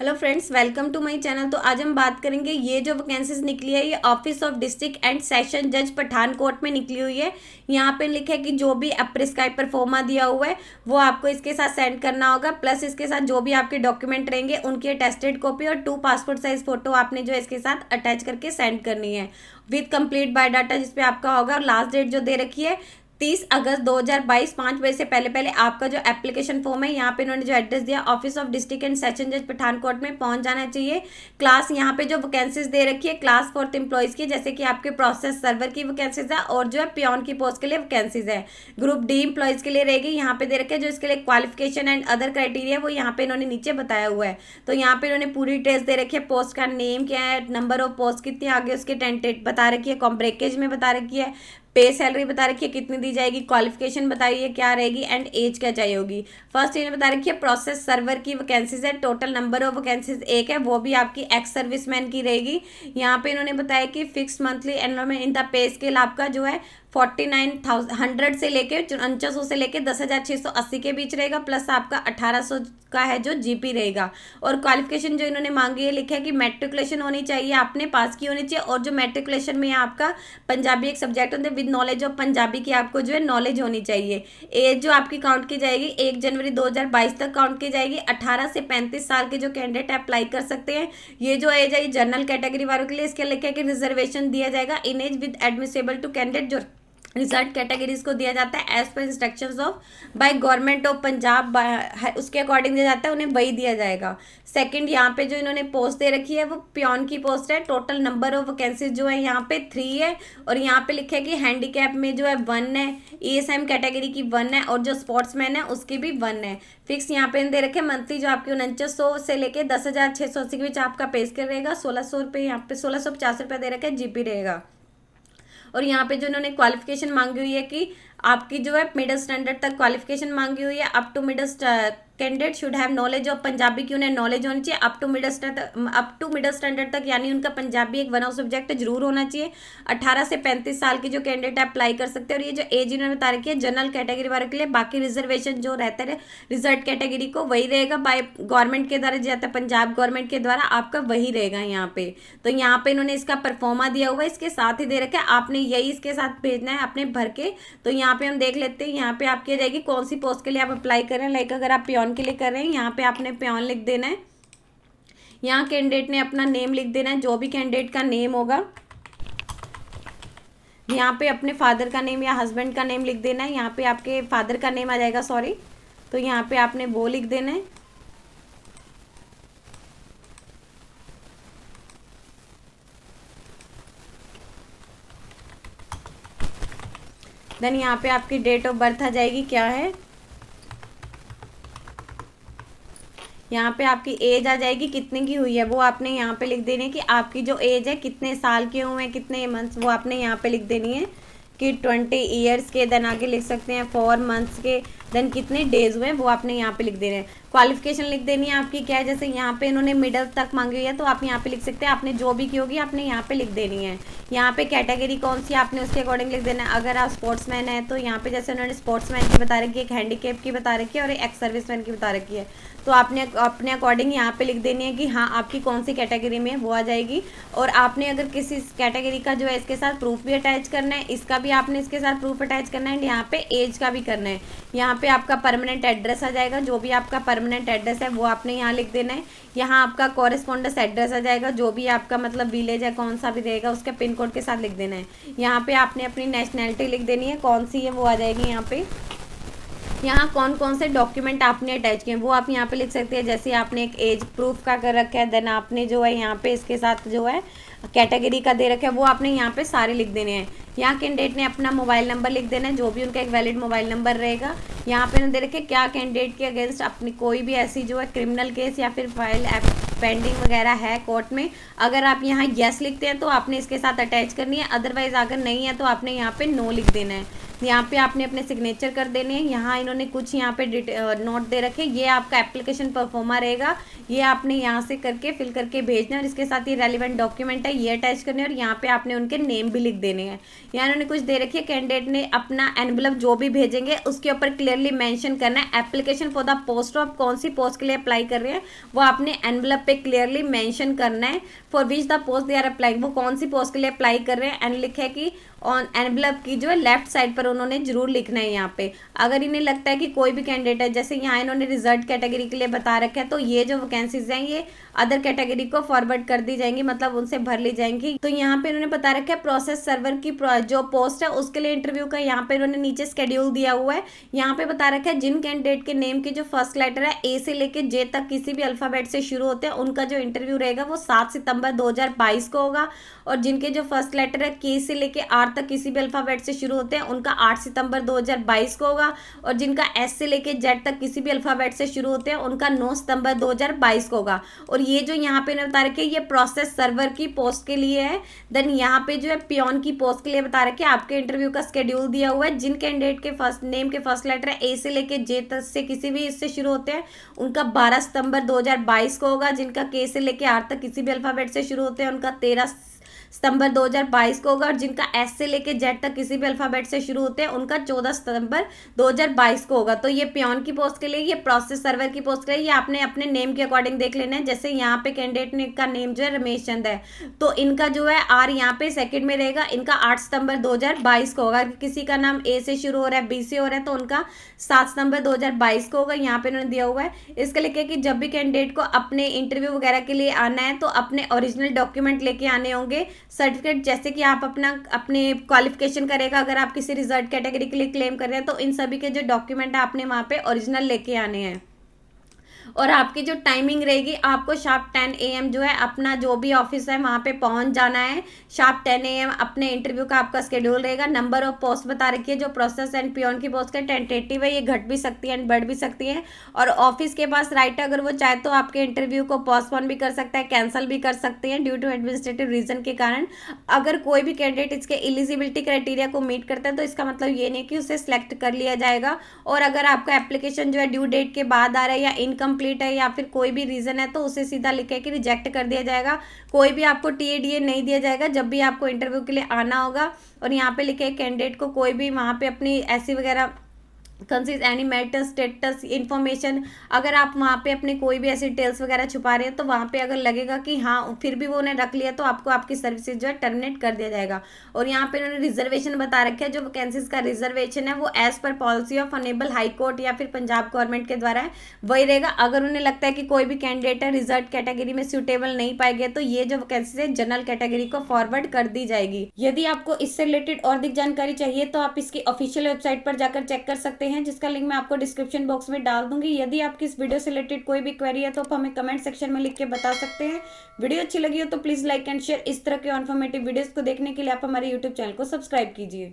Hello friends, welcome to my channel. तो आज हम बात करेंगे ये जो वैकेंसीज निकली है ये office of district and session जज पठानकोट में निकली हुई है। यहाँ पे लिखा है कि जो भी प्रिस्क्राइब परफॉर्मा दिया हुआ है वो आपको इसके साथ सेंड करना होगा, प्लस इसके साथ जो भी आपके डॉक्यूमेंट रहेंगे उनकी अटेस्टेड कॉपी और 2 पासपोर्ट साइज फोटो आपने जो इसके साथ अटैच करके सेंड करनी है विद कंप्लीट बायोडाटा जिसपे आपका होगा। और लास्ट डेट जो दे रखी है 30 अगस्त 2022 5 बजे से पहले पहले आपका जो एप्लीकेशन फॉर्म है यहाँ पे इन्होंने जो एड्रेस दिया office of district and session जज पठानकोट में पहुंच जाना चाहिए। क्लास यहाँ पे जो वैकेंसीज दे रखी है क्लास 4th एम्प्लॉयज की, जैसे कि आपके प्रोसेस सर्वर की वैकेंसीज है और जो है पियोन की पोस्ट के लिए वैकेंसीज है। ग्रुप डी एम्प्लॉयज के लिए रहेगी। यहाँ पे दे रखे है जो इसके लिए क्वालिफिकेशन एंड अदर क्राइटेरिया वो यहाँ पे इन्होंने नीचे बताया हुआ है। तो यहाँ पे इन्होंने पूरी डिटेल्स दे रखी है, पोस्ट का नेम क्या है, नंबर ऑफ पोस्ट कितनी आगे उसके टेंटेड बता रखी है, कॉम्ब्रेकेज में बता रखी है, पे सैलरी बता रखी है कितनी दी जाएगी, क्वालिफिकेशन बताइए क्या रहेगी एंड एज क्या चाहिए होगी। फर्स्ट इन्हें बता रखी है प्रोसेस सर्वर की वैकेंसीज है। टोटल नंबर ऑफ वैकेंसीज 1 है, वो भी आपकी एक्स सर्विसमैन की रहेगी। यहाँ पे इन्होंने बताया कि fix monthly enrolment in the pay scale आपका जो है 49,100 से लेके 4900 से लेके 10,680 के बीच रहेगा, प्लस आपका 1800 का है जो जीपी रहेगा। और क्वालिफिकेशन जो इन्होंने मांगी है लिखा है कि मैट्रिकुलेशन होनी चाहिए, आपने पास की होनी चाहिए। और जो मैट्रिकुलेशन में आपका पंजाबी एक सब्जेक्ट होता है, विद नॉलेज ऑफ पंजाबी की आपको जो है नॉलेज होनी चाहिए। एज जो आपकी काउंट की जाएगी 1 जनवरी 2022 तक काउंट की जाएगी। 18 से 35 साल के जो कैंडिडेट अप्लाई कर सकते हैं। ये जो एज है जनरल कैटेगरी वालों के लिए, इसके लिखा है कि रिजर्वेशन दिया जाएगा in age with admissible to candidate जो रिजर्व कैटेगरीज को दिया जाता है as per instructions of by government of Punjab, उसके अकॉर्डिंग दिया जाता है, उन्हें वही दिया जाएगा। सेकंड यहाँ पे जो इन्होंने पोस्ट दे रखी है वो पियोन की पोस्ट है। टोटल नंबर ऑफ वैकेंसीज जो है यहाँ पे 3 है। और यहाँ पे लिखा है कि हैंडीकैप में जो है 1 है, ESM कैटेगरी की 1 है और जो स्पोर्ट्समैन है उसकी भी 1 है। फिक्स यहाँ पे दे रखे मंथली जो आपकी 4900 से लेके 10,680 के बीच आपका पे स्केल रहेगा। 1600 रुपये यहाँ पे 1650 रुपये दे रखे है, जीपी रहेगा। और यहाँ पे जो इन्होंने क्वालिफिकेशन मांगी हुई है कि आपकी जो है मिडिल स्टैंडर्ड तक क्वालिफिकेशन मांगी हुई है। Up to middle candidate should have knowledge of Punjabi की उन्हें नॉलेज होनी चाहिए अप टू मिडिल स्टैंडर्ड तक, यानी उनका पंजाबी एक 1 ऑफ सब्जेक्ट जरूर होना चाहिए। 18 से 35 साल की जो कैंडिडेट अप्लाई कर सकते हैं। और ये जो एज इन्होंने बता रखी है जनरल कैटेगरी वालों के लिए, बाकी रिजर्वेशन जो रहता है रिजर्व कैटेगरी को वही रहेगा, बाय गवर्नमेंट के द्वारा जाता है, पंजाब गवर्नमेंट के द्वारा आपका वही रहेगा यहाँ पे। तो यहाँ पे इन्होंने इसका परफॉर्मा दिया हुआ है, इसके साथ ही दे रखा है, आपने यही इसके साथ भेजना है अपने भर के। तो यहाँ पे हम देख लेते हैं, यहाँ पे आपकी आ जाएगी कौन सी पोस्ट के लिए आप अप्लाई कर रहे हैं। लाइक अगर आप पियोन के लिए कर रहे हैं, यहाँ पे आपने पियोन लिख देना है। यहाँ कैंडिडेट ने अपना नेम लिख देना है, जो भी कैंडिडेट का नेम होगा। यहाँ पे अपने फादर का नेम या हस्बैंड का नेम लिख देना है। यहाँ पे आपके फादर का नेम आ जाएगा, सॉरी, तो यहाँ पे आपने वो लिख देना है। देन यहाँ पे आपकी डेट ऑफ बर्थ आ जाएगी, क्या है, यहाँ पे आपकी एज आ जाएगी कितने की हुई है वो आपने यहाँ पे लिख देनी है कि आपकी जो एज है कितने साल के हुए हैं, कितने मंथ्स, वो आपने यहाँ पे लिख देनी है कि 20 ईयर्स के। देन आगे लिख सकते हैं 4 मंथ्स के। देन कितने डेज हुए वो आपने यहाँ पे लिख देने हैं। क्वालिफिकेशन लिख देनी है आपकी क्या है, जैसे यहाँ पे इन्होंने मिडिल तक मांगी हुई है तो आप यहाँ पे लिख सकते हैं, आपने जो भी की होगी आपने यहाँ पे लिख देनी है। यहाँ पे कैटेगरी कौन सी आपने उसके अकॉर्डिंग लिख देना है। अगर आप स्पोर्ट्समैन है तो यहाँ पे जैसे उन्होंने स्पोर्ट्समैन की बता रखी है, एक हैंडीकैप की बता रखी है और एक एक्स सर्विसमैन की बता रखी है। तो आपने अपने अकॉर्डिंग यहाँ पे लिख देनी है कि हाँ आपकी कौन सी कैटेगरी में वो आ जाएगी। और आपने अगर किसी कैटेगरी का जो है इसके साथ प्रूफ भी अटैच करना है, इसका भी आपने इसके साथ प्रूफ अटैच करना है, यहाँ पे एज का भी करना है। यहाँ पे आपका परमानेंट एड्रेस आ जाएगा, जो भी आपका परमानेंट एड्रेस है वो आपने यहाँ लिख देना है। यहाँ आपका कॉरेस्पॉन्डेंस एड्रेस आ जाएगा, जो भी आपका मतलब विलेज है कौन सा भी रहेगा उसके पिन कोड के साथ लिख देना है। यहाँ पे आपने अपनी नेशनैलिटी लिख देनी है, कौन सी है वो आ जाएगी यहाँ पे। यहाँ कौन कौन से डॉक्यूमेंट आपने अटैच किए वो आप यहाँ पे लिख सकते हैं। जैसे आपने एक एज प्रूफ का कर रखा है, देन आपने जो है यहाँ पे इसके साथ जो है कैटेगरी का दे रखा है वो आपने यहाँ पे सारे लिख देने हैं। यहाँ कैंडिडेट ने अपना मोबाइल नंबर लिख देना है, जो भी उनका एक वैलिड मोबाइल नंबर रहेगा। यहाँ पे दे रखे क्या कैंडिडेट के अगेंस्ट अपनी कोई भी ऐसी जो है क्रिमिनल केस या फिर फाइल पेंडिंग वगैरह है कोर्ट में। अगर आप यहाँ यस लिखते हैं तो आपने इसके साथ अटैच करनी है, अदरवाइज अगर नहीं है तो आपने यहाँ पे नो लिख देना है। यहाँ पे आपने अपने सिग्नेचर कर देने हैं। यहाँ इन्होंने कुछ यहाँ पे नोट दे रखे, ये आपका एप्लीकेशन परफॉर्मा रहेगा, ये आपने यहाँ से करके फिल करके भेजना है और इसके साथ ये रेलिवेंट डॉक्यूमेंट है ये अटैच करने और यहाँ पे आपने उनके नेम भी लिख देने हैं। यहाँ इन्होंने कुछ दे रखी है, कैंडिडेट ने अपना एनवलप जो भी भेजेंगे उसके ऊपर क्लियरली मेंशन करना है application for the post of, कौन सी पोस्ट के लिए अप्लाई कर रहे हैं वो आपने एनवलप पे क्लियरली मेंशन करना है। For which the post they are applying, वो कौन सी पोस्ट के लिए अप्लाई कर रहे हैं एंड लिखा है कि ऑन एनवलप की जो है लेफ्ट साइड पर उन्होंने जरूर लिखना है। यहाँ पे अगर इन्हें लगता है कि कोई भी कैंडिडेट है, जैसे यहाँ इन्होंने रिजर्व कैटेगरी के लिए बता रखा है, तो ये जो वैकेंसीज हैं ये अदर कैटेगरी को फॉरवर्ड कर दी जाएंगी, मतलब उनसे भर ली जाएंगी। तो यहाँ पे इन्होंने बता रखा है प्रोसेस सर्वर की जो पोस्ट है उसके लिए इंटरव्यू का यहाँ पे इन्होंने नीचे स्केड्यूल दिया हुआ है। यहाँ पे बता रखा है जिन कैंडिडेट के नेम की जो फर्स्ट लेटर है ए से लेके जे तक किसी भी अल्फाबेट से शुरू होते हैं उनका जो इंटरव्यू रहेगा वो 7 सितंबर 2022 को होगा, और जिनके जो फर्स्ट लेटर है के से लेके आर तक किसी भी अल्फाबेट से शुरू होते हैं उनका 8 सितंबर 2022 को होगा, और जिनका एस से लेके जेड तक किसी भी अल्फाबेट से शुरू होते हैं उनका 9 सितंबर 2022 को होगा। और ये जो यहाँ पे बता रखे ये प्रोसेस सर्वर की पोस्ट के लिए है। देन यहाँ पे जो है पियोन की पोस्ट के लिए बता रखे आपके इंटरव्यू का स्केड्यूल दिया हुआ है। जिन कैंडिडेट के फर्स्ट नेम के फर्स्ट लेटर है ए से लेके जे तक से किसी भी इससे शुरू होते हैं उनका 12 सितंबर 2022 को होगा, जिनका के से लेके आर तक किसी भी अल्फाबेट से शुरू होते हैं उनका 13 सितंबर 2022 को होगा, और जिनका एस से लेके जेड तक किसी भी अल्फाबेट से शुरू होते हैं उनका 14 सितंबर 2022 को होगा। तो ये पियोन की पोस्ट के लिए, ये प्रोसेस सर्वर की पोस्ट के लिए, ये आपने अपने नेम के अकॉर्डिंग देख लेना है। जैसे यहाँ पे कैंडिडेट ने का नेम जो है रमेश चंद है, तो इनका जो है आर यहाँ पे सेकंड में रहेगा, इनका 8 सितंबर 2022 को होगा। किसी का नाम ए से शुरू हो रहा है बी से हो रहा है तो उनका 7 सितंबर 2022 को होगा। यहाँ पे इन्होंने दिया हुआ है। इसके लिखे कि जब भी कैंडिडेट को अपने इंटरव्यू वगैरह के लिए आना है तो अपने ओरिजिनल डॉक्यूमेंट लेके आने होंगे, सर्टिफिकेट, जैसे कि आप अपने क्वालिफिकेशन करेगा, अगर आप किसी रिजर्व कैटेगरी के लिए क्लेम कर रहे हैं तो इन सभी के जो डॉक्यूमेंट है आपने वहाँ पे ओरिजिनल लेके आने हैं। और आपकी जो टाइमिंग रहेगी, आपको शार्प 10 AM जो है अपना जो भी ऑफिस है वहाँ पे पहुँच जाना है। शार्प 10 AM अपने इंटरव्यू का आपका शेड्यूल रहेगा। नंबर ऑफ पोस्ट बता रखी है, जो प्रोसेस एंड पियोन की पोस्ट का टेंटेटिव है, ये घट भी सकती है एंड बढ़ भी सकती है। और ऑफिस के पास राइट है, अगर वो चाहे तो आपके इंटरव्यू को पोस्टपोन भी कर सकता है, कैंसिल भी कर सकते हैं ड्यू टू एडमिनिस्ट्रेटिव रीजन के कारण। अगर कोई भी कैंडिडेट इसके एलिजिबिलिटी क्राइटेरिया को मीट करता है तो इसका मतलब ये नहीं कि उसे सिलेक्ट कर लिया जाएगा। और अगर आपका एप्लीकेशन जो है ड्यू डेट के बाद आ रहा है या इनकम्प्लीट है या फिर कोई भी रीजन है तो उसे सीधा लिखा है कि रिजेक्ट कर दिया जाएगा। कोई भी आपको TADA नहीं दिया जाएगा जब भी आपको इंटरव्यू के लिए आना होगा। और यहाँ पे लिखे है कैंडिडेट को कोई भी वहाँ पे अपनी ऐसी वगैरह कंसीज एनी मैटर स्टेटस इन्फॉर्मेशन, अगर आप वहाँ पे अपने कोई भी ऐसी डिटेल्स वगैरह छुपा रहे हैं तो वहाँ पे अगर लगेगा कि हाँ फिर भी वो उन्हें रख लिया तो आपको आपकी सर्विसेज जो है टर्मिनेट कर दिया जाएगा। और यहाँ पे उन्होंने रिजर्वेशन बता रखा है, जो वैकेंसीज का रिजर्वेशन है वो as per policy of honourable high court या फिर पंजाब गवर्नमेंट के द्वारा है वही रहेगा। अगर उन्हें लगता है कि कोई भी कैंडिडेट है रिजर्व कैटेगरी में सूटेबल नहीं पाएंगे तो ये जो वैकेंसीज है जनरल कैटेगरी को फॉरवर्ड कर दी जाएगी। यदि आपको इससे रिलेटेड और अधिक जानकारी चाहिए तो आप इसकी ऑफिशियल वेबसाइट पर जाकर चेक कर सकते हैं, जिसका लिंक मैं आपको डिस्क्रिप्शन बॉक्स में डाल दूंगी। यदि आपकी इस वीडियो से रिलेटेड कोई भी क्वेरी है तो आप हमें कमेंट सेक्शन में लिख के बता सकते हैं। वीडियो अच्छी लगी हो तो प्लीज लाइक एंड शेयर। इस तरह के इन्फॉर्मेटिव वीडियोस को देखने के लिए आप हमारे यूट्यूब चैनल को सब्सक्राइब कीजिए।